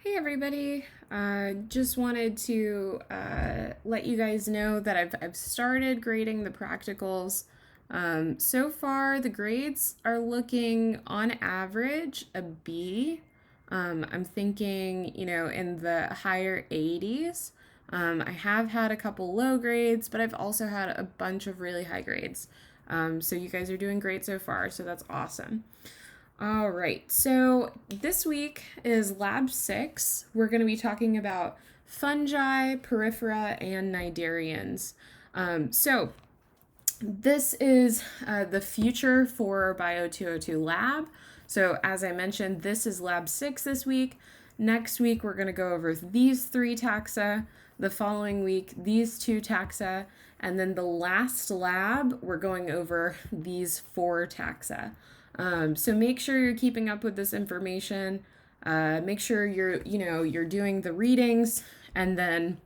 Hey everybody, just wanted to let you guys know that I've started grading the practicals. So far, the grades are looking on average a B. I'm thinking, in the higher 80s. I have had a couple low grades, but I've also had a bunch of really high grades. So you guys are doing great so far, so that's awesome. All right, so this week is Lab 6. We're going to be talking about fungi, porifera, and cnidarians. So this is the future for Bio 202 Lab. So as I mentioned, this is Lab 6 this week. Next week, we're going to go over these 3 taxa. The following week, these 2 taxa. And then the last lab, we're going over these 4 taxa. So make sure you're keeping up with this information. Make sure you're doing the readings and then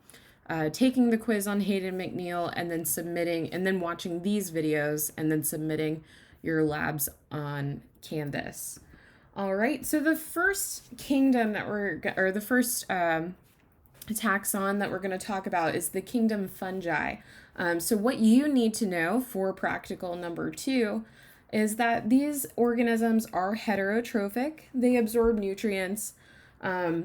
taking the quiz on Hayden McNeil and then submitting and then watching these videos and then submitting your labs on Canvas. All right, so the first kingdom the first taxon that we're going to talk about is the kingdom fungi. So what you need to know for practical number 2 is that these organisms are heterotrophic. They absorb nutrients. They are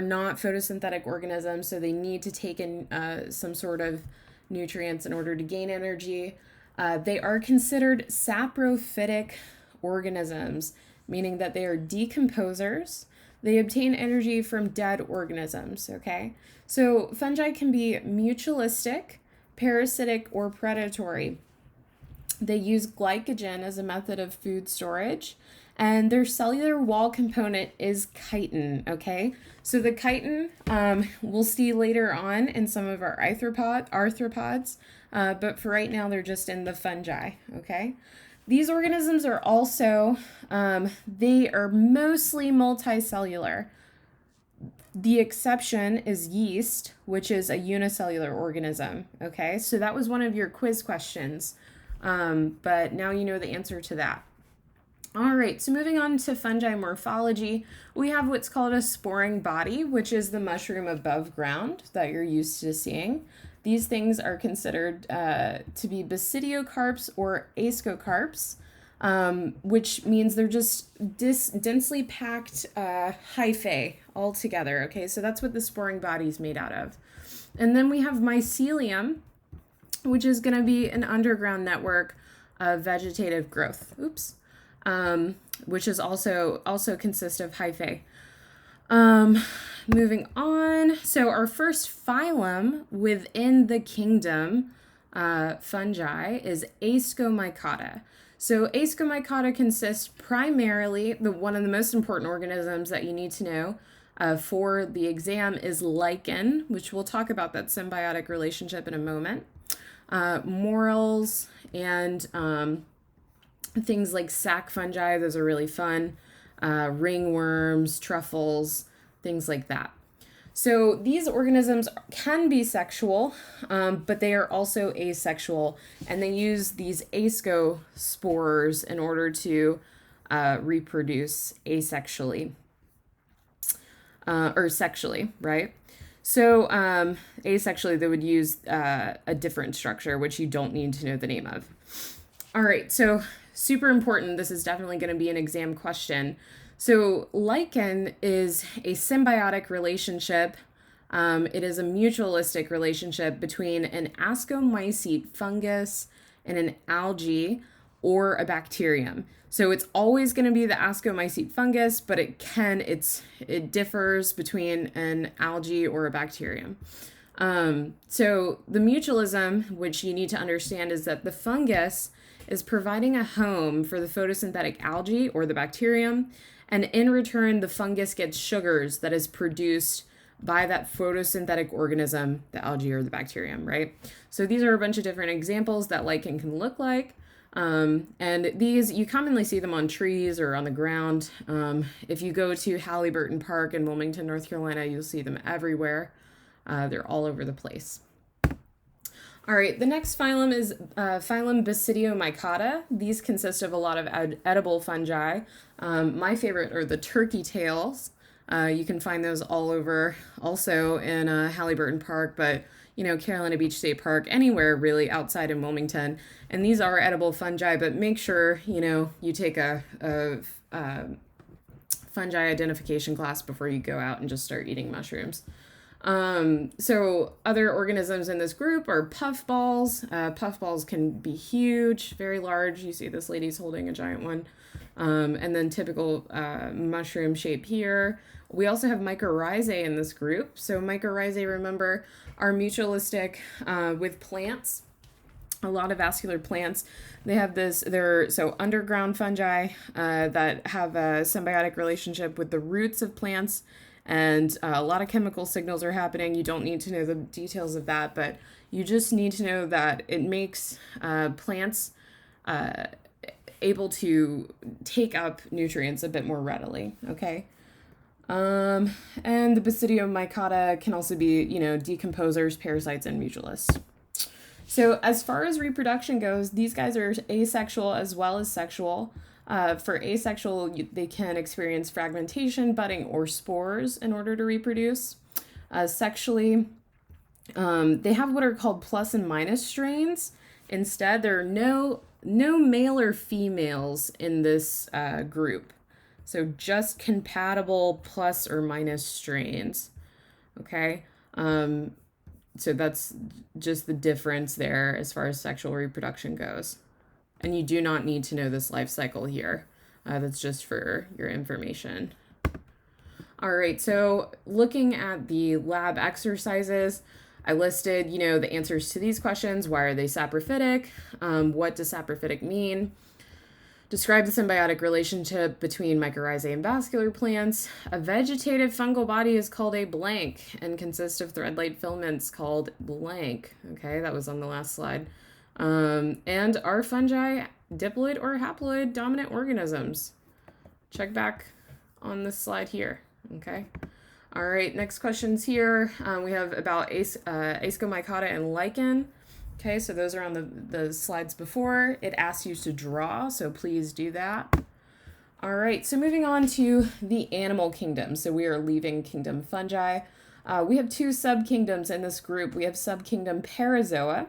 not photosynthetic organisms, so they need to take in some sort of nutrients in order to gain energy. They are considered saprophytic organisms, meaning that they are decomposers. They obtain energy from dead organisms, okay? So fungi can be mutualistic, parasitic, or predatory. They use glycogen as a method of food storage, and their cellular wall component is chitin, okay? So the chitin we'll see later on in some of our arthropods, but for right now, they're just in the fungi, okay? These organisms are also, they are mostly multicellular. The exception is yeast, which is a unicellular organism, okay? So that was one of your quiz questions. But now you know the answer to that. All right, so moving on to fungi morphology, we have what's called a sporing body, which is the mushroom above ground that you're used to seeing. These things are considered to be basidiocarps or ascocarps, which means they're just densely packed hyphae all together. Okay, so that's what the sporing body is made out of. And then we have mycelium, which is going to be an underground network of vegetative growth. Which is also consists of hyphae. Moving on, so our first phylum within the kingdom fungi is Ascomycota. So Ascomycota consists primarily, one of the most important organisms that you need to know for the exam is lichen, which we'll talk about that symbiotic relationship in a moment. Morels and things like sac fungi, those are really fun. Ringworms, truffles, things like that. So these organisms can be sexual, but they are also asexual, and they use these ascospores in order to reproduce asexually or sexually, right? So asexually, they would use a different structure, which you don't need to know the name of. All right, so super important. This is definitely going to be an exam question. So lichen is a symbiotic relationship. It is a mutualistic relationship between an ascomycete fungus and an algae or a bacterium. So it's always going to be the ascomycete fungus, but it differs between an algae or a bacterium. So the mutualism, which you need to understand, is that the fungus is providing a home for the photosynthetic algae or the bacterium, and in return, the fungus gets sugars that is produced by that photosynthetic organism, the algae or the bacterium, right? So these are a bunch of different examples that lichen can look like. And these, you commonly see them on trees or on the ground. If you go to Halliburton Park in Wilmington, North Carolina, you'll see them everywhere. They're all over the place. All right, the next phylum is phylum Basidiomycota. These consist of a lot of edible fungi. My favorite are the turkey tails. You can find those all over, also in Halliburton Park, but Carolina Beach State Park, anywhere really outside in Wilmington. And these are edible fungi, but make sure you take a fungi identification class before you go out and just start eating mushrooms. So other organisms in this group are puffballs. Puffballs can be huge, very large. You see this lady's holding a giant one. And then typical mushroom shape here. We also have mycorrhizae in this group. So mycorrhizae, remember, are mutualistic with plants. A lot of vascular plants. They have they're underground fungi that have a symbiotic relationship with the roots of plants, and a lot of chemical signals are happening. You don't need to know the details of that, but you just need to know that it makes plants able to take up nutrients a bit more readily, okay? And the Basidiomycota can also be, decomposers, parasites, and mutualists. So as far as reproduction goes, these guys are asexual as well as sexual. For asexual, they can experience fragmentation, budding, or spores in order to reproduce. Sexually, they have what are called plus and minus strains. Instead, there are no male or females in this group. So just compatible plus or minus strains. Okay. So that's just the difference there as far as sexual reproduction goes. And you do not need to know this life cycle here. That's just for your information. All right, so looking at the lab exercises, I listed, the answers to these questions. Why are they saprophytic? What does saprophytic mean? Describe the symbiotic relationship between mycorrhizae and vascular plants. A vegetative fungal body is called a blank and consists of thread-like filaments called blank. Okay, that was on the last slide. And are fungi diploid or haploid dominant organisms? Check back on this slide here. Okay. All right, next questions here. We have about ascomycota and lichen. Okay, so those are on the slides before. It asks you to draw, so please do that. All right, so moving on to the animal kingdom. So we are leaving kingdom fungi. We have two subkingdoms in this group. We have subkingdom Parazoa,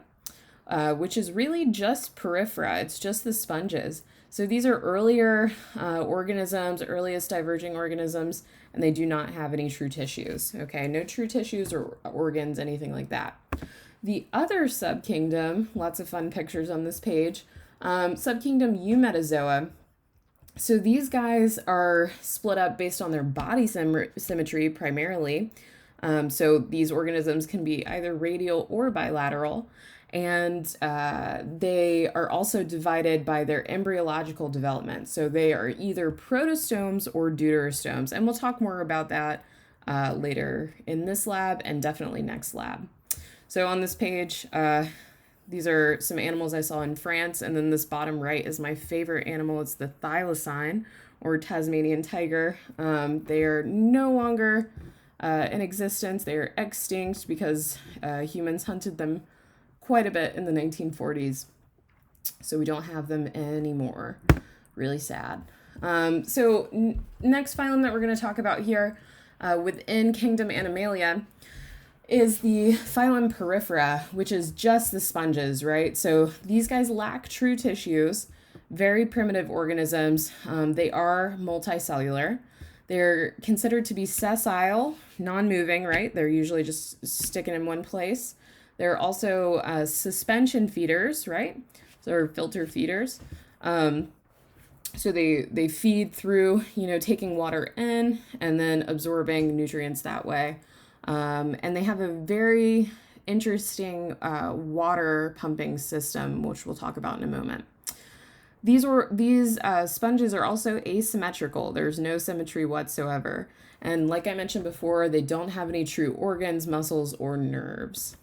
which is really just porifera. It's just the sponges. So these are earlier organisms, earliest diverging organisms, and they do not have any true tissues. Okay, no true tissues or organs, anything like that. The other subkingdom, lots of fun pictures on this page, subkingdom Eumetazoa. So these guys are split up based on their body symmetry primarily. So these organisms can be either radial or bilateral. And they are also divided by their embryological development. So they are either protostomes or deuterostomes. And we'll talk more about that later in this lab and definitely next lab. So on this page, these are some animals I saw in France, and then this bottom right is my favorite animal. It's the thylacine, or Tasmanian tiger. They are no longer in existence. They are extinct because humans hunted them quite a bit in the 1940s. So we don't have them anymore. Really sad. So next phylum that we're going to talk about here within kingdom Animalia is the phylum Porifera, which is just the sponges, right? So these guys lack true tissues, very primitive organisms. They are multicellular. They're considered to be sessile, non-moving, right? They're usually just sticking in one place. They're also suspension feeders, right? So they're filter feeders. So they feed through, taking water in and then absorbing nutrients that way. And they have a very interesting water pumping system, which we'll talk about in a moment. These sponges are also asymmetrical. There's no symmetry whatsoever. And like I mentioned before, they don't have any true organs, muscles, or nerves.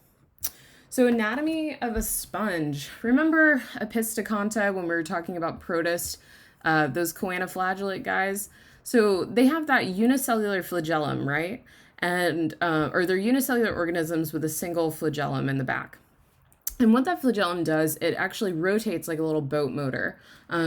So anatomy of a sponge. Remember Epistoconta when we were talking about protist, those choanoflagellate guys? So they have that unicellular flagellum, right? And or they're unicellular organisms with a single flagellum in the back. And what that flagellum does, it actually rotates like a little boat motor.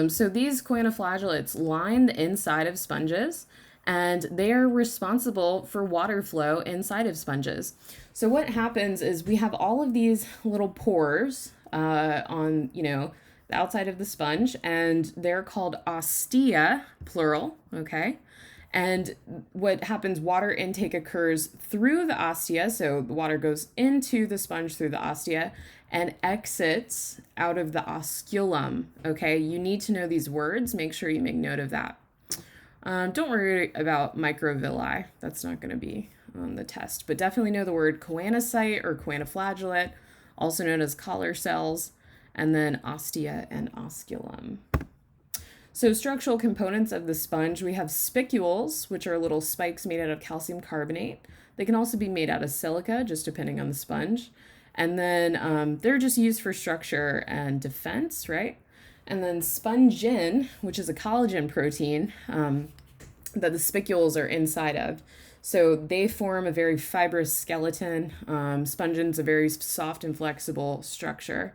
So these choanoflagellates line the inside of sponges, and they are responsible for water flow inside of sponges. So what happens is we have all of these little pores on, the outside of the sponge, and they're called ostia, plural, okay? And what happens, water intake occurs through the ostia, so the water goes into the sponge through the ostia and exits out of the osculum, okay? You need to know these words. Make sure you make note of that. Don't worry about microvilli. That's not going to be on the test, but definitely know the word choanocyte or choanoflagellate, also known as collar cells, and then ostia and osculum. So structural components of the sponge, we have spicules, which are little spikes made out of calcium carbonate. They can also be made out of silica, just depending on the sponge. And then they're just used for structure and defense, right? And then spongin, which is a collagen protein that the spicules are inside of. So they form a very fibrous skeleton. Spongin's a very soft and flexible structure,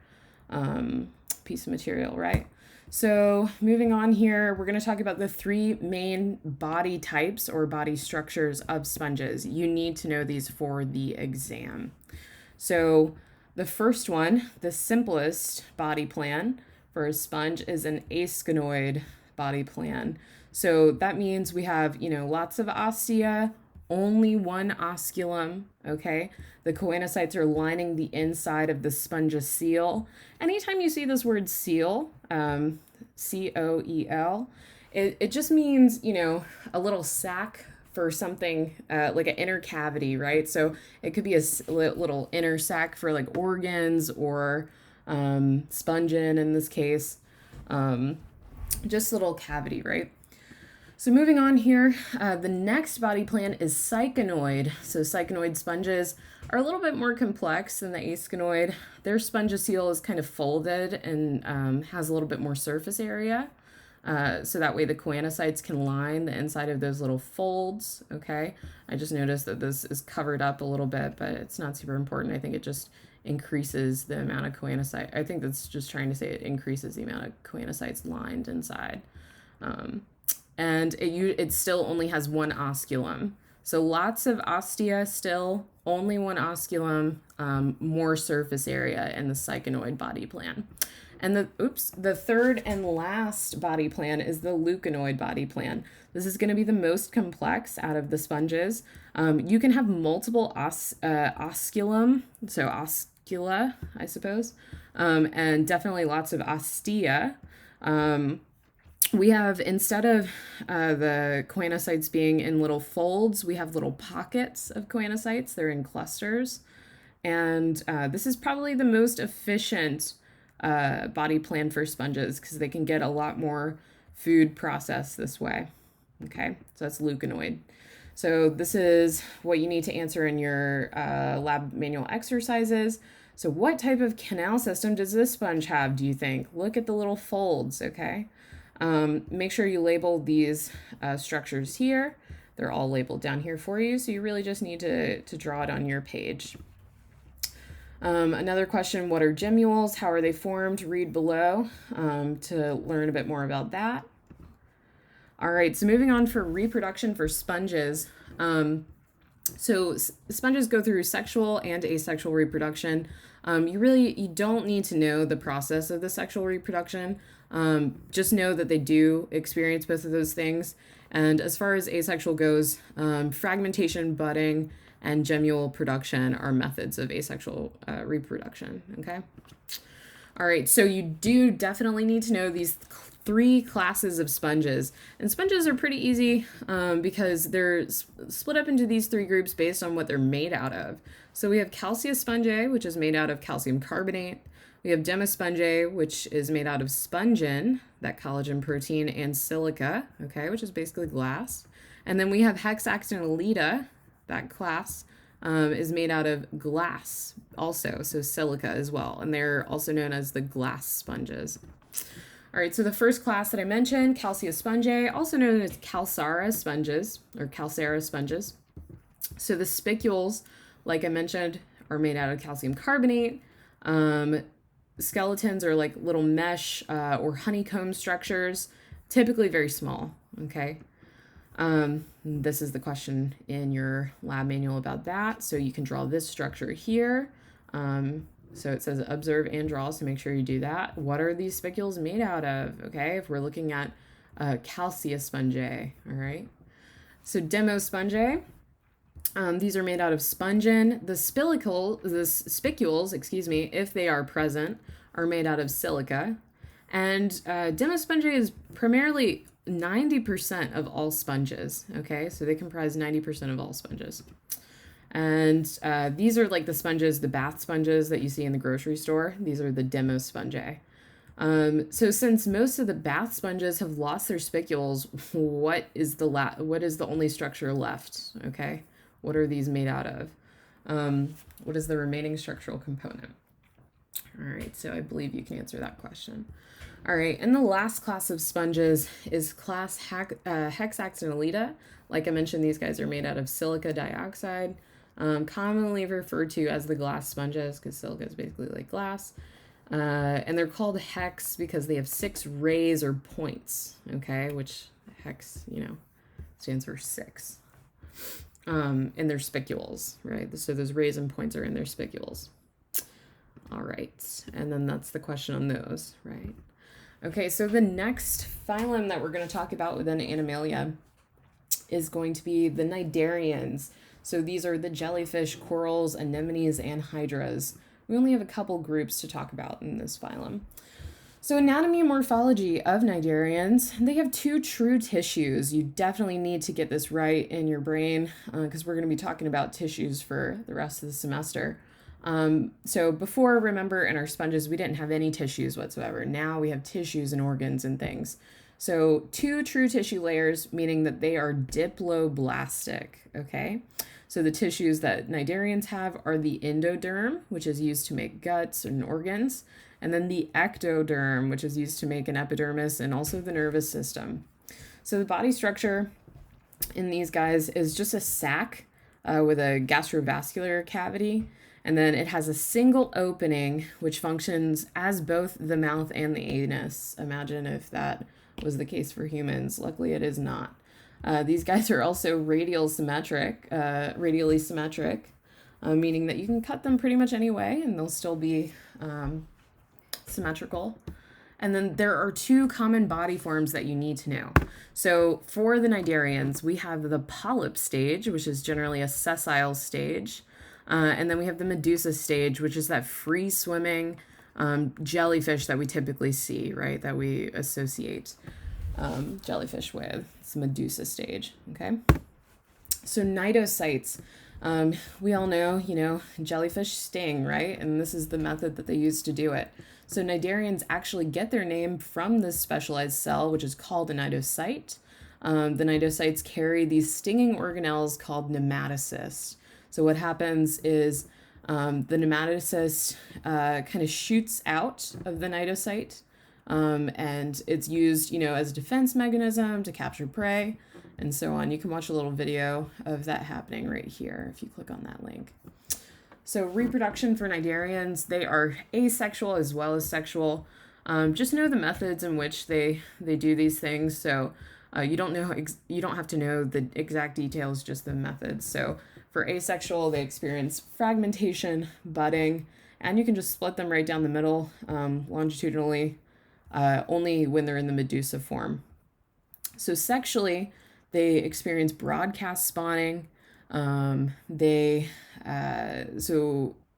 piece of material, right? So moving on here, we're going to talk about the three main body types or body structures of sponges. You need to know these for the exam. So the first one, the simplest body plan for a sponge, is an asconoid body plan. So that means we have, lots of ostia, only one osculum, okay? The choanocytes are lining the inside of the sponge's seal. Anytime you see this word seal, C-O-E-L, it just means, a little sac for something like an inner cavity, right? So it could be a little inner sac for like organs or spongin in this case, just a little cavity, right? So moving on here, the next body plan is cycanoid. So cycanoid sponges are a little bit more complex than the asconoid. Their spongiceal is kind of folded and has a little bit more surface area. So that way the choanocytes can line the inside of those little folds, okay? I just noticed that this is covered up a little bit, but it's not super important. I think it just increases the amount of choanocyte. I think that's just trying to say it increases the amount of choanocytes lined inside. And it still only has one osculum. So lots of ostia still, only one osculum, more surface area in the cycanoid body plan. And the third and last body plan is the leuconoid body plan. This is going to be the most complex out of the sponges. You can have multiple osculum, so oscula, I suppose, and definitely lots of ostia. We have, instead of the choanocytes being in little folds, we have little pockets of choanocytes. They're in clusters. And this is probably the most efficient body plan for sponges because they can get a lot more food processed this way. Okay, so that's leuconoid. So this is what you need to answer in your lab manual exercises. So what type of canal system does this sponge have, do you think? Look at the little folds, okay? Make sure you label these structures here. They're all labeled down here for you, so you really just need to draw it on your page. Another question, what are gemmules? How are they formed? Read below to learn a bit more about that. All right, so moving on for reproduction for sponges. So sponges go through sexual and asexual reproduction. You don't need to know the process of the sexual reproduction. Just know that they do experience both of those things. And as far as asexual goes, fragmentation, budding, and gemmule production are methods of asexual reproduction, okay? All right, so you do definitely need to know these three classes of sponges. And sponges are pretty easy because they're split up into these three groups based on what they're made out of. So we have calciospongae, which is made out of calcium carbonate. We have demospongae, which is made out of spongin, that collagen protein, and silica, okay, which is basically glass. And then we have hexactinolita, that class is made out of glass also, so silica as well. And they're also known as the glass sponges. All right, so the first class that I mentioned, calciospongae, also known as calcara sponges or calcera sponges. So the spicules, like I mentioned, are made out of calcium carbonate. Skeletons are like little mesh or honeycomb structures, typically very small, okay? This is the question in your lab manual about that. So you can draw this structure here. So it says observe and draw, so make sure you do that. What are these spicules made out of? Okay, if we're looking at calcareous fungi, all right. So demospongi, these are made out of spongin. The spicules, excuse me, if they are present, are made out of silica. And demospongi is primarily 90% of all sponges, okay? So they comprise 90% of all sponges. And these are like the sponges, the bath sponges that you see in the grocery store. These are the demospongi. So since most of the bath sponges have lost their spicules, what is the only structure left? Okay, what are these made out of? What is the remaining structural component? All right, so I believe you can answer that question. All right, and the last class of sponges is class Hexaxonolita. Like I mentioned, these guys are made out of silica dioxide, commonly referred to as the glass sponges because silica is basically like glass. And they're called hex because they have 6 rays or points, okay, which hex, stands for 6 in their spicules, right? So those rays and points are in their spicules. All right, and then that's the question on those, right? Okay, so the next phylum that we're going to talk about within Animalia is going to be the Cnidarians. So these are the jellyfish, corals, anemones, and hydras. We only have a couple groups to talk about in this phylum. So anatomy and morphology of Cnidarians, they have 2 true tissues. You definitely need to get this right in your brain because we're going to be talking about tissues for the rest of the semester. So before, remember, in our sponges, we didn't have any tissues whatsoever. Now we have tissues and organs and things. So 2 true tissue layers, meaning that they are diploblastic, okay? So the tissues that Cnidarians have are the endoderm, which is used to make guts and organs, and then the ectoderm, which is used to make an epidermis and also the nervous system. So the body structure in these guys is just a sac with a gastrovascular cavity, and then it has a single opening which functions as both the mouth and the anus. Imagine if that was the case for humans. Luckily, it is not. These guys are also radially symmetric, meaning that you can cut them pretty much any way and they'll still be symmetrical. And then there are 2 common body forms that you need to know. So for the Cnidarians, we have the polyp stage, which is generally a sessile stage. And then we have the medusa stage, which is that free-swimming jellyfish that we typically see, right, that we associate jellyfish with. It's the medusa stage, okay? So cnidocytes, we all know, jellyfish sting, right? And this is the method that they use to do it. So cnidarians actually get their name from this specialized cell, which is called a cnidocyte. The cnidocytes carry these stinging organelles called nematocysts. So what happens is the nematocyst kind of shoots out of the cnidocyte, and it's used, as a defense mechanism to capture prey and so on. You can watch a little video of that happening right here if you click on that link. So reproduction for cnidarians, they are asexual as well as sexual. Just know the methods in which they do these things. So you don't have to know the exact details, just the methods. So for asexual, they experience fragmentation, budding, and you can just split them right down the middle longitudinally, only when they're in the medusa form. So sexually, they experience broadcast spawning. So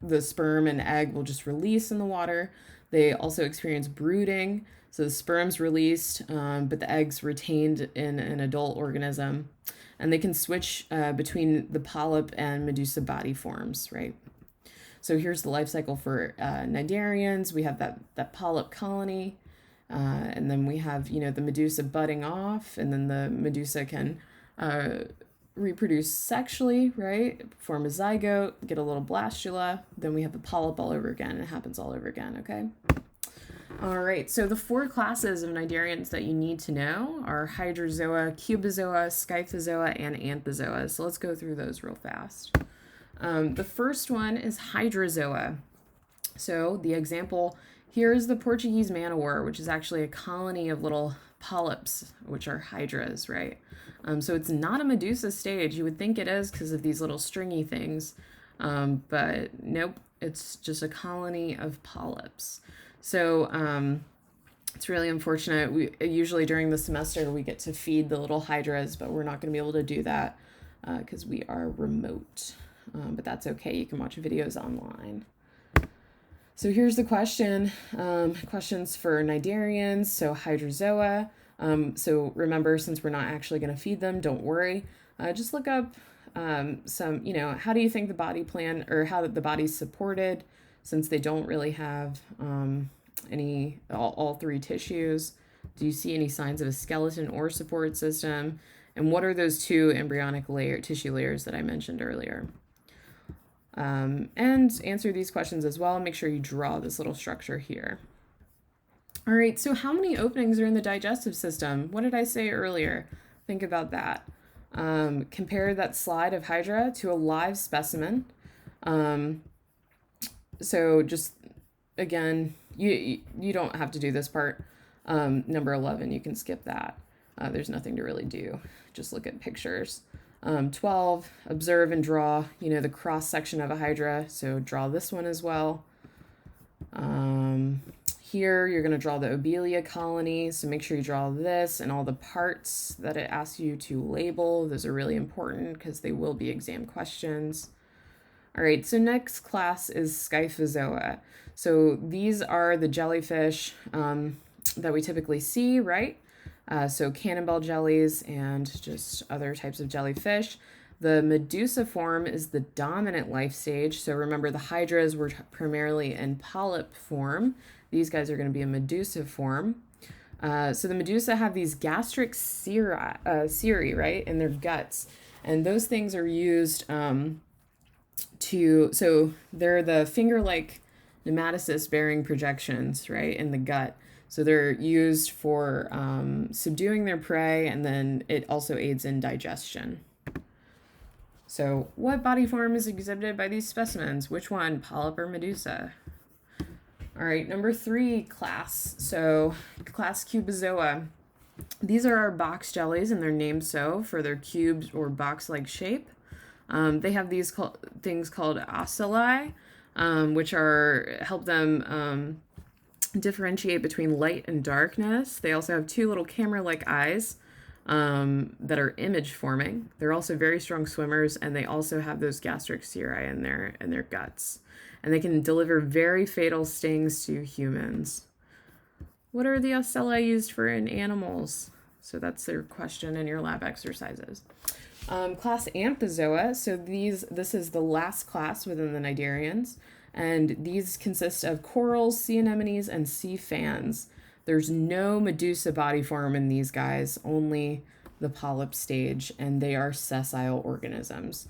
the sperm and egg will just release in the water. They also experience brooding. So the sperm's released, but the egg's retained in an adult organism. And they can switch between the polyp and medusa body forms, right? So here's the life cycle for cnidarians. We have that polyp colony, and then we have, the medusa budding off, and then the medusa can reproduce sexually, right? Form a zygote, get a little blastula. Then we have the polyp all over again. It happens all over again, okay? All right, so the 4 classes of cnidarians that you need to know are hydrozoa, cubozoa, scyphozoa, and anthozoa. So let's go through those real fast. The first one is hydrozoa. So the example Here's the Portuguese man-o-war, which is actually a colony of little polyps, which are hydras, right? So it's not a Medusa stage. You would think it is because of these little stringy things, but nope, it's just a colony of polyps. So it's really unfortunate. We usually during the semester we get to feed the little hydras, but we're not going to be able to do that because we are remote. But that's okay. You can watch videos online. So here's the question. Questions for Cnidarians. So hydrozoa. So remember, since we're not actually going to feed them, don't worry. Just look up some, how do you think the body plan or how the body's supported since they don't really have all three tissues? Do you see any signs of a skeleton or support system? And what are those two embryonic tissue layers that I mentioned earlier? And answer these questions as well. Make sure you draw this little structure here. All right, so how many openings are in the digestive system? What did I say earlier? Think about that. Compare that slide of Hydra to a live specimen. So just, again, you don't have to do this part. Number 11, you can skip that. There's nothing to really do. Just look at pictures. 12, observe and draw, the cross section of a hydra. So draw this one as well. Here, you're going to draw the obelia colony. So make sure you draw this and all the parts that it asks you to label. Those are really important because they will be exam questions. All right, so next class is Scyphozoa. So these are the jellyfish that we typically see, right? So cannonball jellies and just other types of jellyfish. The Medusa form is the dominant life stage. So remember, the hydras were primarily in polyp form. These guys are going to be a Medusa form. So the Medusa have these gastric cirri, right, in their guts. And those things are used so they're the finger-like nematocyst-bearing projections, right, in the gut. So they're used for subduing their prey, and then it also aids in digestion. So what body form is exhibited by these specimens? Which one, polyp or Medusa? All right, number 3, class. So class Cubozoa. These are our box jellies, and they're named so for their cubed or box-like shape. They have these things called ocelli, which help them differentiate between light and darkness. They also have 2 little camera-like eyes that are image forming. They're also very strong swimmers, and they also have those gastric cirri in their guts. And they can deliver very fatal stings to humans. What are the ocelli used for in animals? So that's their question in your lab exercises. Class Amphizoa. So this is the last class within the Cnidarians. And these consist of corals, sea anemones, and sea fans. There's no Medusa body form in these guys, only the polyp stage, and they are sessile organisms.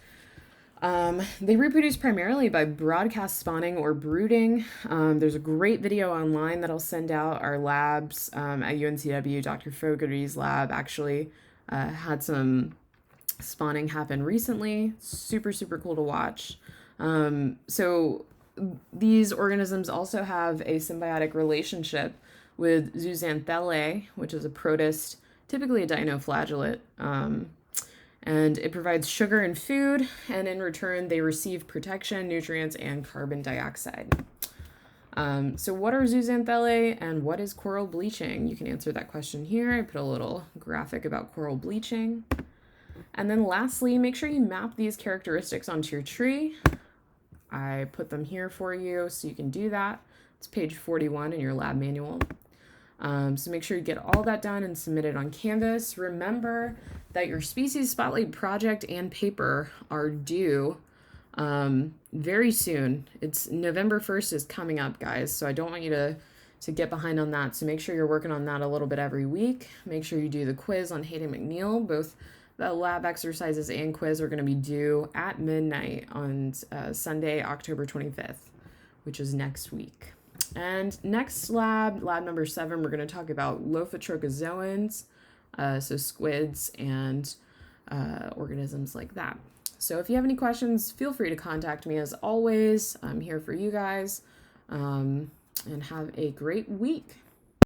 They reproduce primarily by broadcast spawning or brooding. There's a great video online that I'll send out. Our labs at UNCW, Dr. Fogarty's lab actually had some spawning happen recently. Super, super cool to watch. So these organisms also have a symbiotic relationship with zooxanthellae, which is a protist, typically a dinoflagellate, and it provides sugar and food, and in return they receive protection, nutrients, and carbon dioxide. So what are zooxanthellae and what is coral bleaching? You can answer that question here. I put a little graphic about coral bleaching. And then lastly, make sure you map these characteristics onto your tree. I put them here for you so you can do that. It's page 41 in your lab manual. So make sure you get all that done and submit it on Canvas. Remember that your species spotlight project and paper are due very soon. It's November 1st is coming up, guys. So I don't want you to get behind on that. So make sure you're working on that a little bit every week. Make sure you do the quiz on Hayden McNeil. Both the lab exercises and quiz are going to be due at midnight on Sunday, October 25th, which is next week. And next lab number 7, we're going to talk about Lophotrochozoans, so squids and organisms like that. So if you have any questions, feel free to contact me as always. I'm here for you guys. and have a great week.